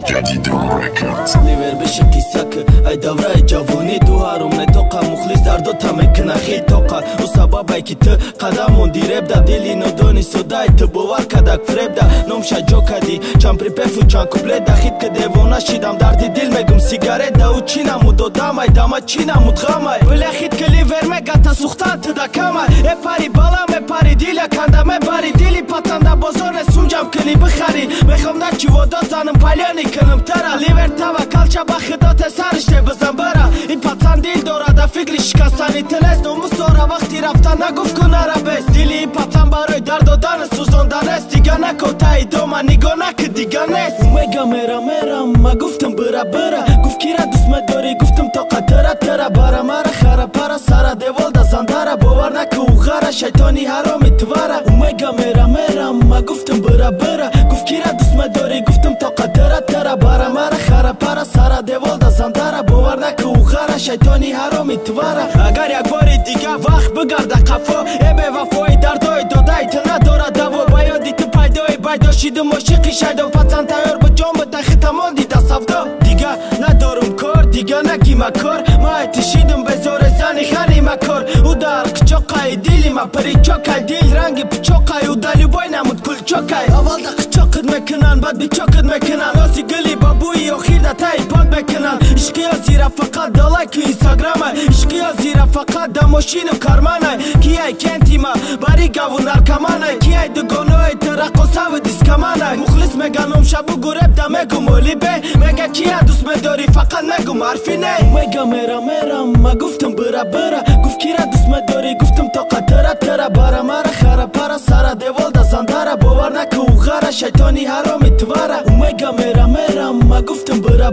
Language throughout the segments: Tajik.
جديد ريكوردز لیور بشه قیسک ای دوره جوانی تو هارم نتوقع مخلص دردو تمکن خیل توقع او سبب که تو قدم دیرب دا دلی ندونی سودای تو باور کدک فریب دا نمشه جو کدی چم پریپفو چان کوبله دا خید که دیوانه شیدم دردی دل میگم سیگارت دا او چی نمود و دامای داما چی نمود غامای بله خید که لیور مگه تا سوختان تو دا کامای ای پاری بالا می پاری دیل کنده می باری دیلی پاتن دا بازار نسونجم کلی بخری میخوام نچی وداد زنم پلیانی کنم ترا لیور توکل چه با خدات سرشته بزن برا این پاتن دیل داره دا فکری شکستنی تلست نموز داره وقتی رفتن نگفت کن عربست دیلی این پاتن برای درد و دن سوزاندن است دیگه نکو تایی دو من نگاه نکه دیگه نست میگه میرم ما گفتم برا گفت کی را دوست مداری گفتم تا قدره تره برا مرا خره پرا سره دیوال دا زندره باور نکه او غره شیطانی حرامی توره میگه میرم ما گفتم برا گفت کی را دوست مداری گفتم تا قدره تره برا مرا خره پرا سره دیوال دا زندره باور نکه او غره شیطانی حرامی توره اگر یک باری دیگه وقت بگرده قفا ای به وفای دردای دادای تو نداره دوا بیادی تو پیدای بیدا شیدم عاشقی شیدا پتن تیار به جام به تخی تمام دیده سفدا دیگه ندارم کار دیگه نگیم کار ما اتشیدم به زور زنی خری مکار او در قچاقای دیلی ما پری چاکای دیل رنگی پچاقای او دلی بای نمود کل چاکای اول دا قچاقت میکنن بعد بیچاقت میکنن آسی گلی بابوی آخیر دا تایی پاک میکنن عشقی ها زیره فقط دا لایک و اینستاگرام های عشقی ها زیره فقط دا ماشین و کارمان های کی های کنتی ما باری گاو و نرکمان های کی های دگانو های ترقصه و دیسکمان های مخلص میگنم شبو گرب دا میگم اولی بی میگه کی ها دوست میداری فقط نگم حرفی نه میگه میرم ما گفتم برا گفت کی را دوست مداری گفتم تا قدره تره برا مرا خره پرا سره دیوال دا زندره باور نکه او غره شیطانی حرامی توره میگه میرم ما گفتم برا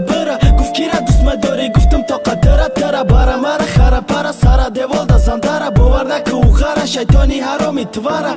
گفت کی را دوست مداری گفتم تا قدره تره برا مرا خره پرا سره دیوال دا زندره باور نکه او غره شیطانی حرامی توره